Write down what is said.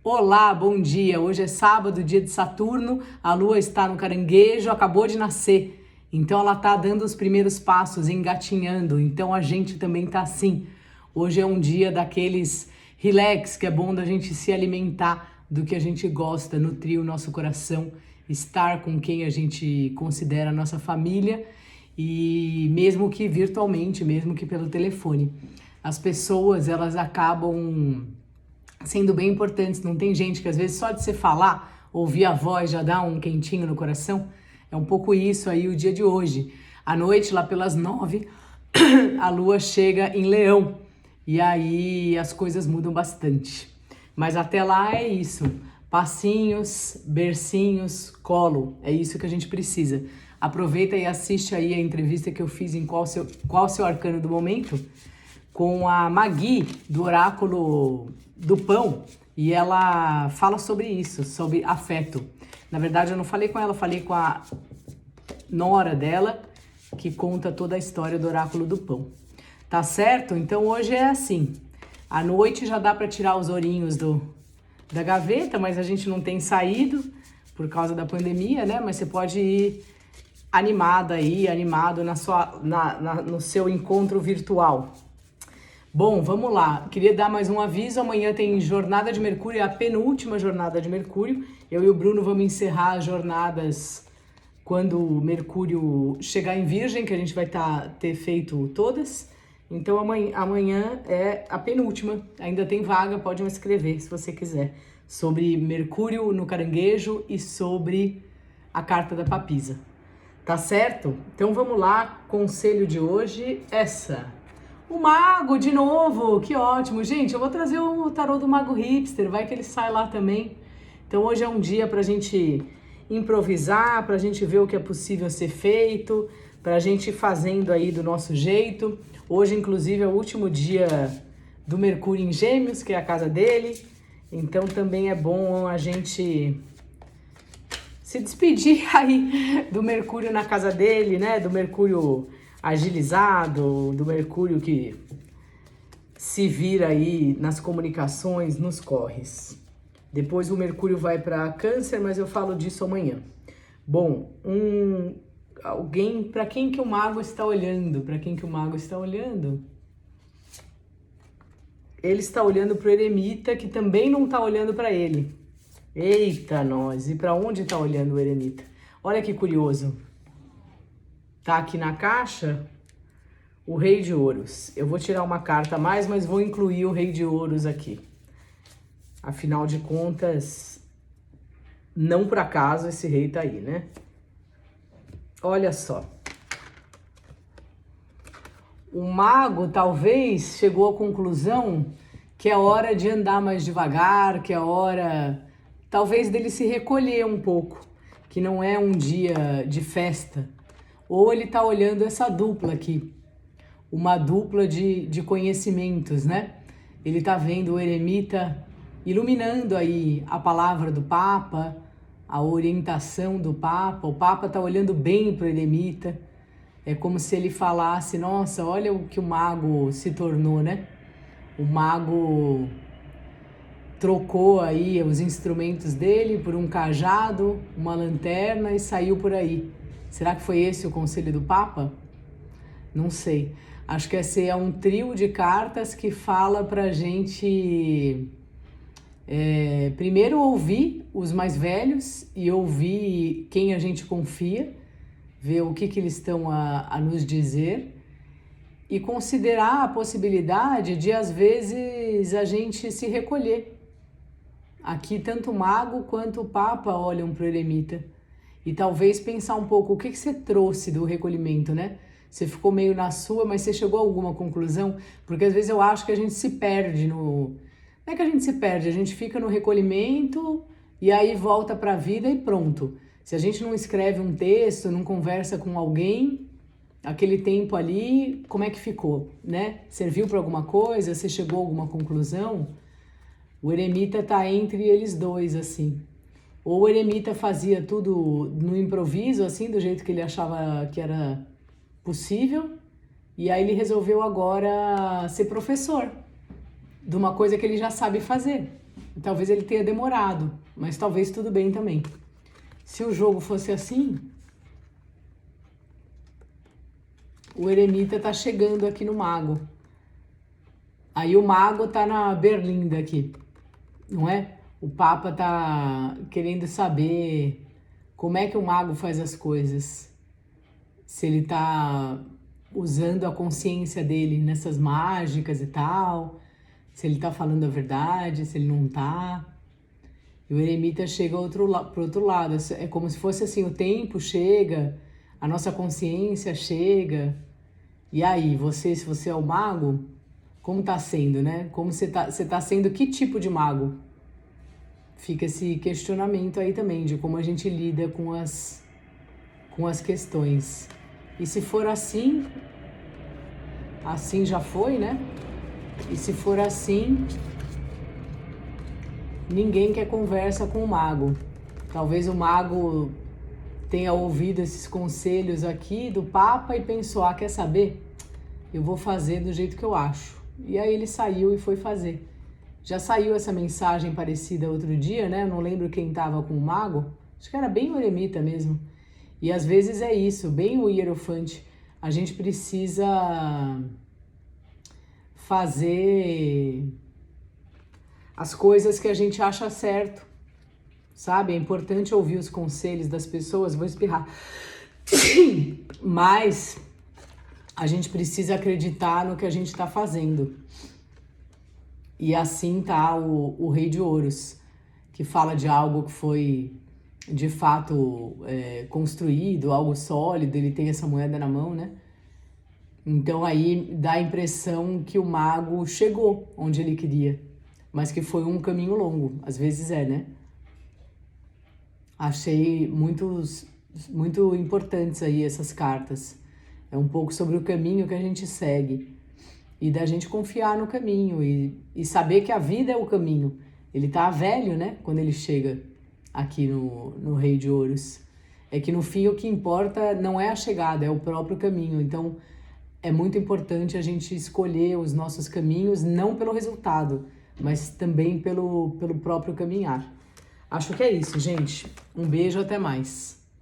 Olá, bom dia. Hoje é sábado, dia de Saturno. A Lua está no Caranguejo, acabou de nascer. Então ela está dando os primeiros passos, engatinhando. Então a gente também está assim. Hoje é um dia daqueles relax, que é bom da gente se alimentar do que a gente gosta, nutrir o nosso coração, estar com quem a gente considera a nossa família e mesmo que virtualmente, mesmo que pelo telefone. As pessoas, elas acabam sendo bem importantes. Não tem gente que às vezes só de você falar, ouvir a voz já dá um quentinho no coração? É um pouco isso aí o dia de hoje. À noite, lá pelas 9, a lua chega em Leão e aí as coisas mudam bastante. Mas até lá é isso. Passinhos, bercinhos, colo. É isso que a gente precisa. Aproveita e assiste aí a entrevista que eu fiz em Qual o Seu Arcano do Momento, com a Magui, do Oráculo do Pão, e ela fala sobre isso, sobre afeto. Na verdade, eu não falei com ela, falei com a nora dela, que conta toda a história do Oráculo do Pão. Tá certo? Então hoje é assim. À noite já dá para tirar os ourinhos da gaveta, mas a gente não tem saído por causa da pandemia, né? Mas você pode ir animada aí, animado no seu encontro virtual. Bom, vamos lá. Queria dar mais um aviso. Amanhã tem Jornada de Mercúrio, é a penúltima jornada de Mercúrio. Eu e o Bruno vamos encerrar as jornadas quando o Mercúrio chegar em Virgem, que a gente vai ter feito todas. Então amanhã é a penúltima. Ainda tem vaga, pode me escrever se você quiser. Sobre Mercúrio no Caranguejo e sobre a carta da Papisa. Tá certo? Então vamos lá. Conselho de hoje, essa. O Mago, de novo, que ótimo. Gente, eu vou trazer o tarô do Mago Hipster, vai que ele sai lá também. Então hoje é um dia pra gente improvisar, pra gente ver o que é possível ser feito, pra gente ir fazendo aí do nosso jeito. Hoje, inclusive, é o último dia do Mercúrio em Gêmeos, que é a casa dele. Então também é bom a gente se despedir aí do Mercúrio na casa dele, né? Do Mercúrio agilizado, do Mercúrio que se vira aí nas comunicações, nos corres. Depois o Mercúrio vai para Câncer, mas eu falo disso amanhã. Bom, alguém, para quem que o mago está olhando? Para quem que o mago está olhando? Ele está olhando para o eremita, que também não está olhando para ele. Eita, nós! E para onde está olhando o eremita? Olha que curioso. Tá aqui na caixa o Rei de Ouros. Eu vou tirar uma carta a mais, mas vou incluir o Rei de Ouros aqui. Afinal de contas, não por acaso esse rei tá aí, né? Olha só. O mago talvez chegou à conclusão que é hora de andar mais devagar, que é hora talvez dele se recolher um pouco, que não é um dia de festa. Ou ele tá olhando essa dupla aqui, uma dupla de conhecimentos, né? Ele tá vendo o eremita iluminando aí a palavra do Papa, a orientação do Papa. O Papa tá olhando bem pro eremita. É como se ele falasse, nossa, olha o que o mago se tornou, né? O mago trocou aí os instrumentos dele por um cajado, uma lanterna e saiu por aí. Será que foi esse o conselho do Papa? Não sei. Acho que esse é um trio de cartas que fala pra gente primeiro ouvir os mais velhos e ouvir quem a gente confia, ver o que eles estão a nos dizer e considerar a possibilidade de, às vezes, a gente se recolher. Aqui, tanto o mago quanto o Papa olham para o eremita. E talvez pensar um pouco, o que você trouxe do recolhimento, né? Você ficou meio na sua, mas você chegou a alguma conclusão? Porque às vezes eu acho que a gente se perde no... Não é que a gente se perde, a gente fica no recolhimento e aí volta para a vida e pronto. Se a gente não escreve um texto, não conversa com alguém, aquele tempo ali, como é que ficou, né? Serviu para alguma coisa? Você chegou a alguma conclusão? O eremita tá entre eles dois, assim. Ou o eremita fazia tudo no improviso, assim, do jeito que ele achava que era possível, e aí ele resolveu agora ser professor de uma coisa que ele já sabe fazer. Talvez ele tenha demorado, mas talvez tudo bem também. Se o jogo fosse assim, o eremita tá chegando aqui no mago. Aí o mago tá na berlinda aqui, não é? O Papa tá querendo saber como é que o mago faz as coisas. Se ele tá usando a consciência dele nessas mágicas e tal, se ele tá falando a verdade, se ele não tá. E o eremita chega pro outro lado, é como se fosse assim, o tempo chega, a nossa consciência chega, e aí, se você é o mago, como tá sendo, né? Como você tá sendo que tipo de mago? Fica esse questionamento aí também, de como a gente lida com as questões. E se for assim, assim já foi, né? E se for assim, ninguém quer conversa com o mago. Talvez o mago tenha ouvido esses conselhos aqui do Papa e pensou, ah, quer saber? Eu vou fazer do jeito que eu acho. E aí ele saiu e foi fazer. Já saiu essa mensagem parecida outro dia, né? Eu não lembro quem estava com o mago. Acho que era bem o eremita mesmo. E às vezes é isso, bem o hierofante. A gente precisa fazer as coisas que a gente acha certo, sabe? É importante ouvir os conselhos das pessoas. Vou espirrar. Mas a gente precisa acreditar no que a gente está fazendo. E assim tá o Rei de Ouros, que fala de algo que foi de fato construído, algo sólido, ele tem essa moeda na mão, né? Então aí dá a impressão que o mago chegou onde ele queria, mas que foi um caminho longo, às vezes né? Achei muito importantes aí essas cartas. É um pouco sobre o caminho que a gente segue e da gente confiar no caminho e saber que a vida é o caminho. Ele tá velho, né? Quando ele chega aqui no Rei de Ouros. É que no fim o que importa não é a chegada, é o próprio caminho. Então é muito importante a gente escolher os nossos caminhos, não pelo resultado, mas também pelo próprio caminhar. Acho que é isso, gente. Um beijo, até mais.